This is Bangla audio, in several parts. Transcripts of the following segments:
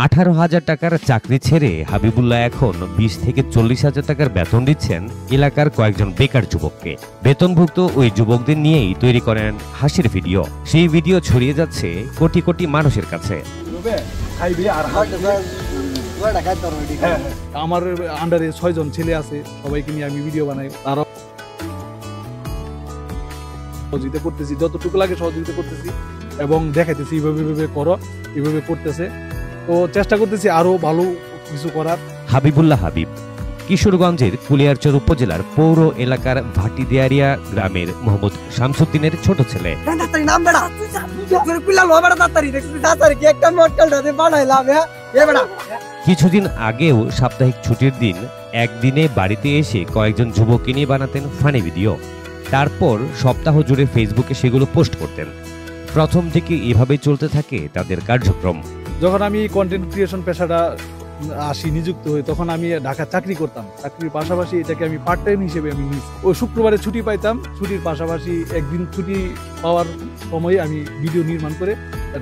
18,000 টাকার চাকরি ছেড়ে হাবিবুল্লাহ এখন 20 থেকে 40,000 টাকার বেতন দিচ্ছেন এলাকার কয়েকজন বেকার যুবককে। বেতনভুক্ত ওই যুবকদের নিয়েই তৈরি করেন হাসির ভিডিও। সেই ভিডিও ছড়িয়ে যাচ্ছে কোটি কোটি মানুষের কাছে। আমার আন্ডারে 6 জন ছেলে আছে, সবাইকে নিয়ে আমি ভিডিও বানাই। তারা সহযোগিতা করতেছি, যতটুকু লাগে সহযোগিতা করতেছি এবং দেখাইতেছি এইভাবে করো, এইভাবে করতেছে। তো চেষ্টা করতেছি আরো ভালো কিছু করার। হাবিবুল্লাহ হাবিব কিশোরগঞ্জের কুলিয়ারচর উপজেলার পৌর এলাকার ভাটিদিয়ারিয়া গ্রামের মোহাম্মদ শামসুদ্দিনের ছোট ছেলে। কিছুদিন আগেও সাপ্তাহিক ছুটির দিন একদিনে বাড়িতে এসে কয়েকজন যুবককে নিয়ে বানাতেন ফানি ভিডিও। তারপর সপ্তাহ জুড়ে ফেসবুকে সেগুলো পোস্ট করতেন। প্রথম থেকে এভাবে চলতে থাকে তাদের কার্যক্রম। যখন আমি কন্টেন্ট ক্রিয়েশন পেশাটা নিযুক্ত হই, তখন আমি ঢাকা চাকরি করতাম। চাকরির পাশাপাশি এটাকে আমি পার্ট টাইম হিসেবে আমি নিই। ওই শুক্রবারে ছুটি পাইতাম, ছুটির পাশাপাশি একদিন ছুটি পাওয়ার সময় আমি ভিডিও নির্মাণ করে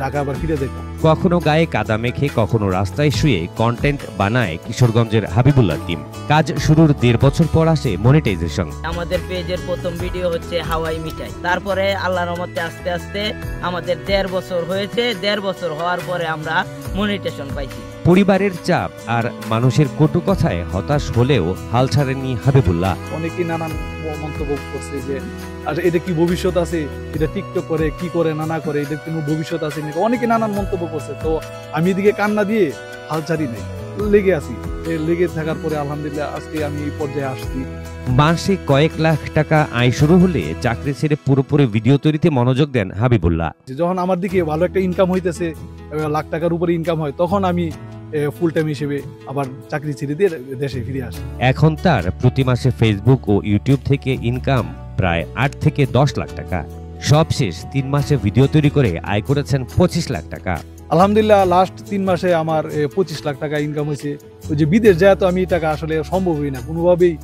ঢাকা আবার ফিরে যেতাম। কখনো গায়ে কাদা মেখে, কখনো রাস্তায় শুয়ে কন্টেন্ট বানায় কিশোরগঞ্জের হাবিবুল্লাহ টিম। কাজ শুরুর 1.5 বছর পর আসে মনিটাইজেশন। আমাদের পেজের প্রথম ভিডিও হচ্ছে হাওয়াই মিঠাই। তারপরে আল্লাহর রহমতে আস্তে আস্তে আমাদের 1.5 বছর হয়েছে। 1.5 বছর হওয়ার পরে আমরা মনিটাইজেশন পাইছি। পরিবারের চাপ আর মানুষের কটু কথায় হতাশ হলেও হাল ছাড়েননি হাবিবুল্লাহ। অনেকেই নানান মন্তব্য করছে যে এটা কি ভবিষ্যৎ আছে, এটা টিকটক করে কি করে নানা করে, এটা কোনো ভবিষ্যৎ আছে নাকি, অনেকে নানান মন্তব্য করছে। তো আমি এদিকে কান্না দিয়ে হাল ছাড়ি নাই, লেগে আছি। লেগে থাকার পরে আলহামদুলিল্লাহ আজকে আমি এই পর্যায়ে আসছি। মাসে কয়েক লাখ টাকা আয় শুরু হলে চাকরি ছেড়ে পুরোপুরি ভিডিও তৈরিতে মনোযোগ দেন হাবিবুল্লাহ। যখন আমার দিকে ভালো একটা ইনকাম হইতেছে, লাখ টাকার উপরে ইনকাম হয়, তখন আমি ফুল টাইম হিসেবে আবার চাকরি ছেড়ে দিয়ে দেশে ফিরে আসি। এখন তার প্রতি মাসে ফেসবুক ও ইউটিউব থেকে ইনকাম প্রায় 8 থেকে 10 লাখ টাকা। সবশেষ 3 মাসে ভিডিও তৈরি করে আয় করেছেন 25 লাখ টাকা। আলহামদুলিল্লাহ লাস্ট 3 মাসে আমার 25 লাখ টাকা ইনকাম হয়েছে। ওই যে বিদেশ যায় তো আমি টাকা আসলে সম্ভবই না, কোনোভাবেই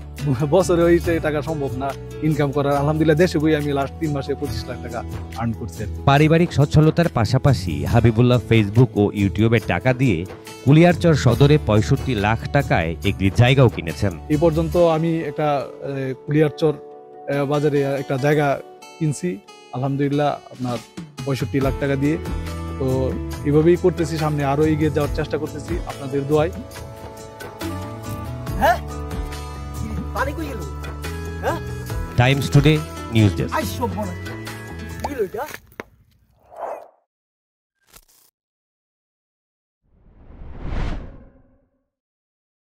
বছরে ওই টাকা সম্ভব না ইনকাম করার। আলহামদুলিল্লাহ দেশে বই আমি লাস্ট 3 মাসে 25 লাখ টাকা আর্ন করছি। পারিবারিক সচ্ছলতার পাশাপাশি হাবিবুল্লাহ ফেসবুক ও ইউটিউবে টাকা দিয়ে কুলিয়ারচর সদরে 65 লাখ টাকায় একটি জায়গাও কিনেছেন। এই পর্যন্ত আমি একটা কুলিয়ারচর বাজারে একটা জায়গা কিনছি আলহামদুলিল্লাহ আপনার 65 লাখ টাকা দিয়ে। তো এভাবেই করতেছি, সামনে আরো এগিয়ে যাওয়ার চেষ্টা করতেছি আপনাদের দোয়ায়। Times today news desk.